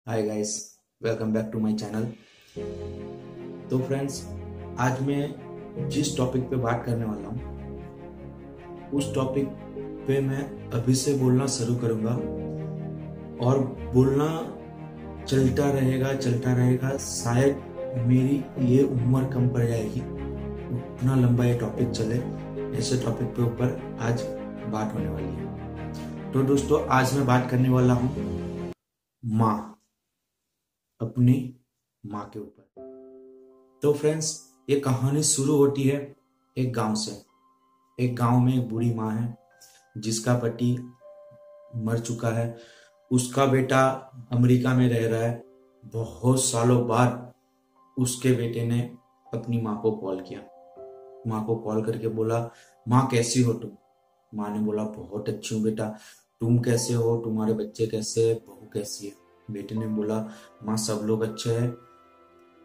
Hi guys, welcome back to my channel. तो friends, आज मैं जिस टॉपिक पे बात करने वाला हूँ उस टॉपिक पे मैं अभी से बोलना शुरू करूँगा और बोलना चलता रहेगा। शायद मेरी ये उम्र कम पड़ जाएगी, उतना लंबा ये टॉपिक चले। ऐसे टॉपिक पे ऊपर आज बात होने वाली है। तो दोस्तों, आज मैं बात करने वाला हूँ माँ, अपनी माँ के ऊपर। तो फ्रेंड्स, ये कहानी शुरू होती है एक गांव से। एक गांव में एक बूढ़ी माँ है जिसका पति मर चुका है। उसका बेटा अमेरिका में रह रहा है। बहुत सालों बाद उसके बेटे ने अपनी माँ को कॉल किया। माँ को कॉल करके बोला, माँ कैसी हो तुम? माँ ने बोला, बहुत अच्छी हूँ बेटा, तुम कैसे हो? तुम्हारे बच्चे कैसे है? बहू कैसी है? बेटे ने बोला, माँ सब लोग अच्छे हैं।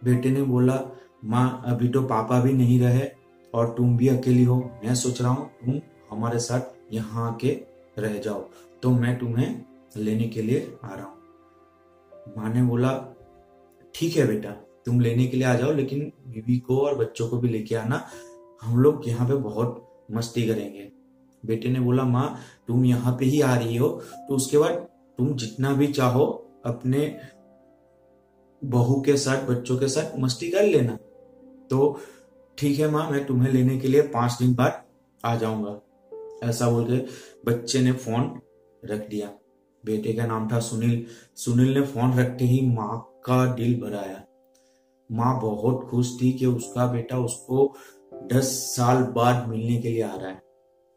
बेटे ने बोला, माँ अभी तो पापा भी नहीं रहे और तुम भी अकेली हो। मैं सोच रहा हूँ तुम हमारे साथ यहाँ आके रह जाओ, तो मैं तुम्हें लेने के लिए आ रहा हूँ। माँ ने बोला, ठीक है बेटा, तुम लेने के लिए आ जाओ, लेकिन बीवी को और बच्चों को भी लेके आना, हम लोग यहाँ पे बहुत मस्ती करेंगे। बेटे ने बोला, माँ तुम यहाँ पे ही आ रही हो तो उसके बाद तुम जितना भी चाहो अपने बहू के साथ, बच्चों के साथ मस्ती कर लेना। तो ठीक है माँ, मैं तुम्हें लेने के लिए 5 दिन बाद आ जाऊंगा। ऐसा बोल के बच्चे ने फोन रख दिया। बेटे का नाम था सुनील। सुनील ने फोन रखते ही माँ का दिल भर आया। माँ बहुत खुश थी कि उसका बेटा उसको 10 साल बाद मिलने के लिए आ रहा है।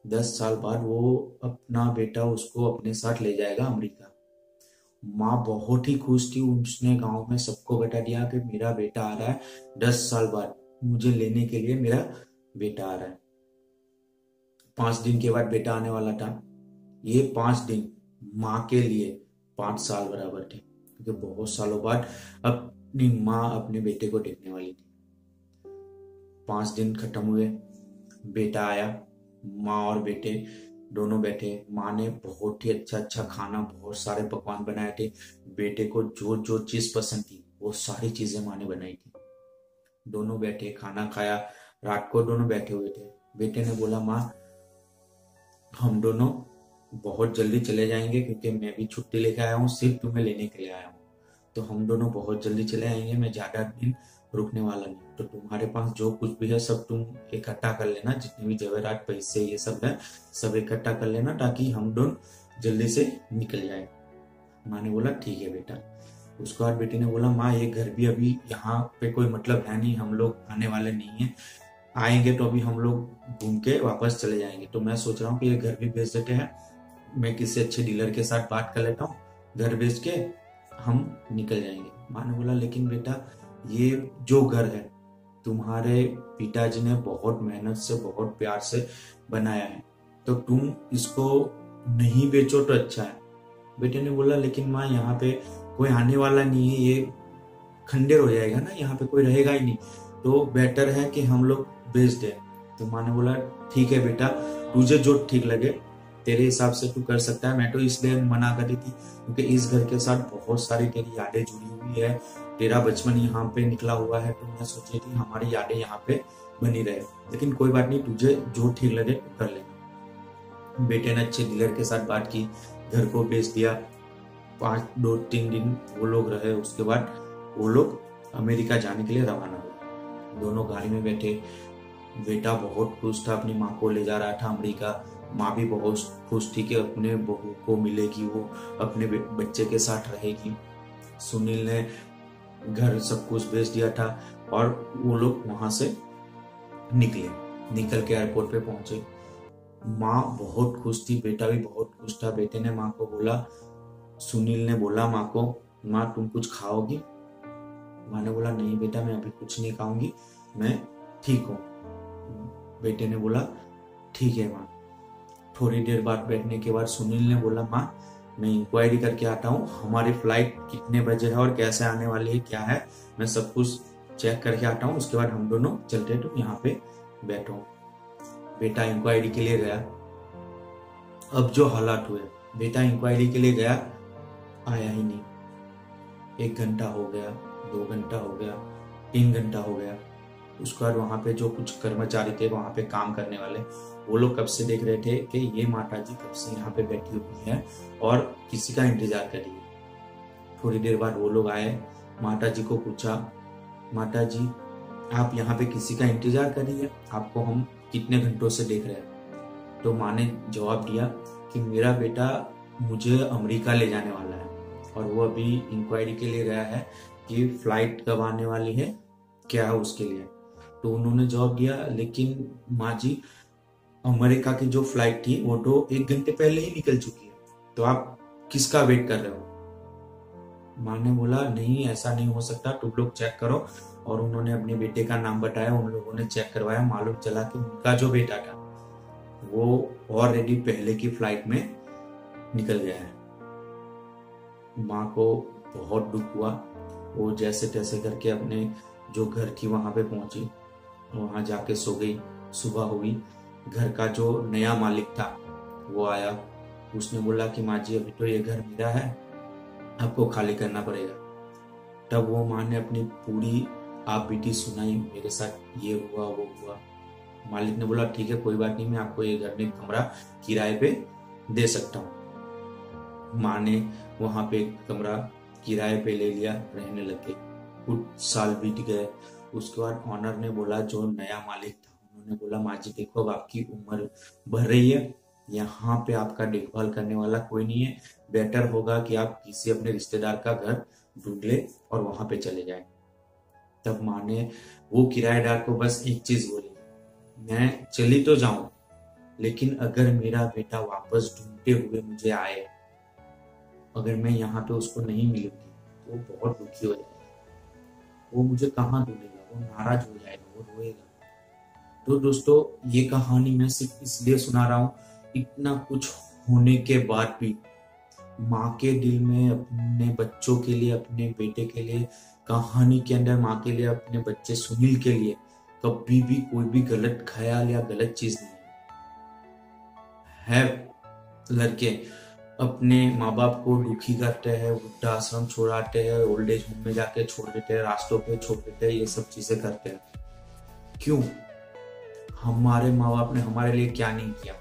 10 साल बाद वो अपना बेटा उसको अपने साथ ले जाएगा अमेरिका। माँ बहुत ही खुश थी। उसने गांव में सबको बता दिया कि मेरा बेटा आ रहा है, 10 साल बाद मुझे लेने के लिए मेरा बेटा आ रहा है। 5 दिन के बाद बेटा आने वाला था। ये 5 दिन माँ के लिए 5 साल बराबर थे, क्योंकि बहुत सालों बाद अपनी माँ अपने बेटे को देखने वाली थी। 5 दिन खत्म हुए, बेटा आया। माँ और बेटे दोनों बैठे। माँ ने बहुत ही अच्छा अच्छा खाना, बहुत सारे पकवान बनाए थे। बेटे को जो जो चीज पसंद थी वो सारी चीजें माँ ने बनाई थी। दोनों बैठे, खाना खाया। रात को दोनों बैठे हुए थे। बेटे ने बोला, माँ हम दोनों बहुत जल्दी चले जाएंगे, क्योंकि मैं भी छुट्टी लेके आया हूँ, सिर्फ तुम्हें लेने के लिए आया हूँ। तो हम दोनों बहुत जल्दी चले आएंगे, मैं ज्यादा दिन रुकने वाला नहीं। तो तुम्हारे पास जो कुछ भी है सब तुम इकट्ठा कर लेना, जितने भी जेवरात, पैसे, ये सब है, सब इकट्ठा कर लेना, ताकि हम दोनों जल्दी से निकल जाए। माँ ने बोला, ठीक है बेटा। उसके बाद बेटे ने बोला, माँ ये घर भी अभी यहाँ पे कोई मतलब है नहीं, हम लोग आने वाले नहीं है। आएंगे तो अभी हम लोग घूम के वापस चले जाएंगे। तो मैं सोच रहा हूँ कि ये घर भी बेच देते हैं, मैं किसी अच्छे डीलर के साथ बात कर लेता हूँ, घर बेच के हम निकल जाएंगे। माँ ने बोला, लेकिन बेटा ये जो घर है तुम्हारे पिताजी ने बहुत मेहनत से, बहुत प्यार से बनाया है, तो तुम इसको नहीं बेचो तो अच्छा है। बेटे ने बोला, लेकिन माँ यहाँ पे कोई आने वाला नहीं है, ये खंडेर हो जाएगा ना, यहाँ पे कोई रहेगा ही नहीं, तो बेटर है कि हम लोग बेच दें। तो माँ ने बोला, ठीक है बेटा, तुझे जो ठीक लगे तेरे हिसाब से तू कर सकता है। मैं तो इसलिए मना कर रही थी क्योंकि इस घर के साथ बहुत सारी तेरी यादें जुड़ी हुई है, तेरा बचपन यहाँ पे निकला हुआ है, तो मैं सोच रही थी हमारी यादें यहाँ पे बनी रहे। लेकिन कोई बात नहीं, तुझे जो ठीक लगे तू कर लेना। बेटे ने अच्छे डीलर के साथ बात की, घर को बेच दिया। 2-3 दिन वो लोग रहे, उसके बाद वो लोग अमेरिका जाने के लिए रवाना हुए। दोनों गाड़ी में बैठे। बेटा बहुत खुश था, अपनी माँ को ले जा रहा था अमेरिका। माँ भी बहुत खुश थी कि अपने बहू को मिलेगी, वो अपने बच्चे के साथ रहेगी। सुनील ने घर सब कुछ बेच दिया था और वो लोग वहां से निकले। निकल के एयरपोर्ट पे पहुंचे। माँ बहुत खुश थी, बेटा भी बहुत खुश था। बेटे ने माँ को बोला, सुनील ने बोला माँ को, माँ तुम कुछ खाओगी? माँ ने बोला, नहीं बेटा, मैं अभी कुछ नहीं खाऊंगी, मैं ठीक हूँ। बेटे ने बोला, ठीक है माँ। थोड़ी देर बाद बैठने के बाद सुनील ने बोला, माँ मैं इंक्वायरी करके आता हूँ, हमारी फ्लाइट कितने बजे है और कैसे आने वाली है, क्या है, मैं सब कुछ चेक करके आता हूँ, उसके बाद हम दोनों चलते, तुम यहाँ पे बैठो। बेटा इंक्वायरी के लिए गया। अब जो हालात हुए, बेटा इंक्वायरी के लिए गया, आया ही नहीं। 1 घंटा हो गया, 2 घंटा हो गया, 3 घंटा हो गया। उसके बाद वहां पे जो कुछ कर्मचारी थे वहां पे काम करने वाले, वो लोग कब से देख रहे थे कि ये माता जी कब से यहाँ पे बैठी हुई है और किसी का इंतजार कर रही है। थोड़ी देर बाद वो लोग आए, माता जी को पूछा, माता जी आप यहाँ पे किसी का इंतजार कर रही है, आपको हम कितने घंटों से देख रहे हैं। तो माँ ने जवाब दिया कि मेरा बेटा मुझे अमेरिका ले जाने वाला है और वो अभी इंक्वायरी के लिए गया है कि फ्लाइट कब आने वाली है, क्या है उसके लिए। तो उन्होंने जवाब दिया, लेकिन माँ जी अमेरिका की जो फ्लाइट थी वो तो 1 घंटे पहले ही निकल चुकी है, तो आप किसका वेट कर रहे हो। माँ ने बोला नहीं, ऐसा नहीं हो सकता, तुम लोग चेक करो। और उन्होंने अपने बेटे का नाम बताया, उन लोगों ने चेक करवाया, मालूम चला कि उनका जो बेटा था वो ऑलरेडी पहले की फ्लाइट में निकल गया है। माँ को बहुत दुख हुआ। वो जैसे तैसे करके अपने जो घर थी वहां पे पहुंची, वहां जाके सो गई। सुबह हुई, घर का जो नया मालिक था वो आया। उसने बोला कि माँ जी अभी तो ये घर मेरा है, आपको खाली करना पड़ेगा। तब वो माँ ने अपनी पूरी आप बीती सुनाई, मेरे साथ ये हुआ वो हुआ। मालिक ने बोला ठीक है कोई बात नहीं, मैं आपको ये घर में कमरा किराए पे दे सकता हूँ। माँ ने वहां पे कमरा किराए पे ले लिया, रहने लगे। कुछ साल बीत गए। उसके बाद ऑनर ने बोला, जो नया मालिक था उन्होंने बोला माँ जी देखो अब आपकी उम्र बढ़ रही है, यहाँ पे आपका देखभाल करने वाला कोई नहीं है, बेटर होगा कि आप किसी अपने रिश्तेदार का घर ढूंढ ले और वहां पे चले जाए। तब माँ ने वो किराएदार को बस एक चीज बोली, मैं चली तो जाऊं लेकिन अगर मेरा बेटा वापस ढूंढते हुए मुझे आए, अगर मैं यहाँ पे उसको नहीं मिलूंगी तो वो बहुत दुखी हो जाएगा, वो मुझे कहाँ ढूंढेगा, वो नाराज हो जाएगा, वो रोएगा। तो दोस्तों ये कहानी मैं सिर्फ इसलिए सुना रहा हूँ, इतना कुछ होने के बाद भी माँ के दिल में अपने बच्चों के लिए, अपने बेटे के लिए, कहानी के अंदर माँ के लिए, अपने बच्चे सुनील के लिए कभी भी कोई भी गलत ख्याल या गलत चीज नहीं है। लड़के अपने माँ बाप को दुखी करते हैं, वृद्धाश्रम छोड़ाते हैं, ओल्ड एज होम में जाके छोड़ देते हैं, रास्तों पे छोड़ देते हैं, ये सब चीजें करते हैं। क्यों? हमारे माँ बाप ने हमारे लिए क्या नहीं किया।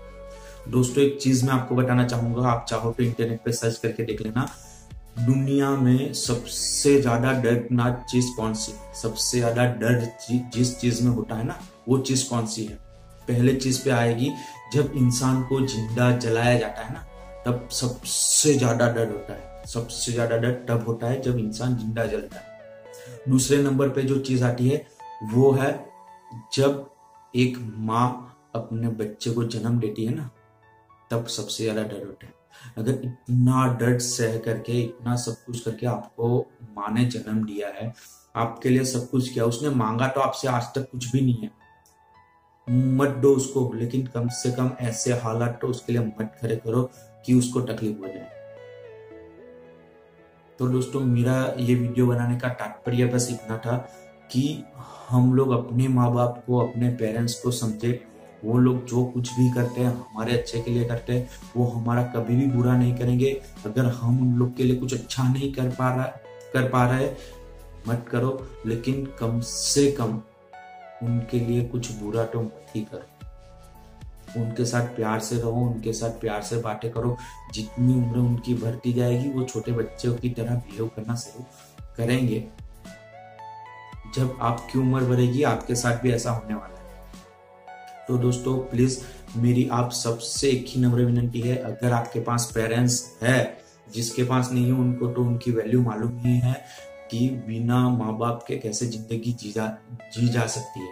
दोस्तों एक चीज मैं आपको बताना चाहूंगा, आप चाहो तो इंटरनेट पे सर्च करके देख लेना, दुनिया में सबसे ज्यादा दर्दनाक चीज कौन सी है, सबसे ज्यादा दर्द जिस चीज में होता है ना, वो चीज कौन सी है। पहले चीज पे आएगी, जब इंसान को जिंदा जलाया जाता है ना, तब सबसे ज्यादा दर्द होता है। सबसे ज्यादा दर्द तब होता है जब इंसान जिंदा जलता है। दूसरे नंबर पे जो चीज आती है वो है जब एक माँ अपने बच्चे को जन्म देती है ना, तब सबसे ज्यादा डर होता है। अगर इतना दर्द सह करके, इतना सब कुछ करके आपको माँ ने जन्म दिया है, आपके लिए सब कुछ किया, उसने मांगा तो आपसे आज तक कुछ भी नहीं है, मत दो उसको, लेकिन कम से कम ऐसे हालात तो उसके लिए मत खड़े करो कि उसको तकलीफ हो जाए। तो दोस्तों मेरा ये वीडियो बनाने का तात्पर्य बस इतना था कि हम लोग अपने माँ बाप को, अपने पेरेंट्स को समझे। वो लोग जो कुछ भी करते हैं हमारे अच्छे के लिए करते हैं, वो हमारा कभी भी बुरा नहीं करेंगे। अगर हम उन लोग के लिए कुछ अच्छा नहीं कर पा रहे मत करो, लेकिन कम से कम उनके लिए कुछ बुरा तो मत ही करो। उनके साथ प्यार से रहो, उनके साथ प्यार से बातें करो। जितनी उम्र उनकी बढ़ती जाएगी वो छोटे बच्चों की तरह बिहेव करना शुरू करेंगे। जब आपकी उम्र बढ़ेगी आपके साथ भी ऐसा होने वाला है। तो दोस्तों प्लीज मेरी आप सबसे एक ही नम्र विनती है, अगर आपके पास पेरेंट्स है, जिसके पास नहीं है उनको तो उनकी वैल्यू मालूम नहीं है कि बिना माँ बाप के कैसे जिंदगी जी जा सकती है।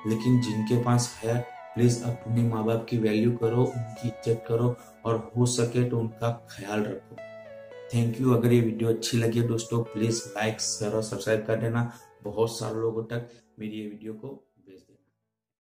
लेकिन जिनके पास है प्लीज अपने माँ बाप की वैल्यू करो, उनकी इज्जत करो और हो सके तो उनका ख्याल रखो। Thank you. अगर ये वीडियो अच्छी लगी दोस्तों प्लीज लाइक, शेयर और सब्सक्राइब कर देना बहुत सारे लोगों तक मेरी ये वीडियो को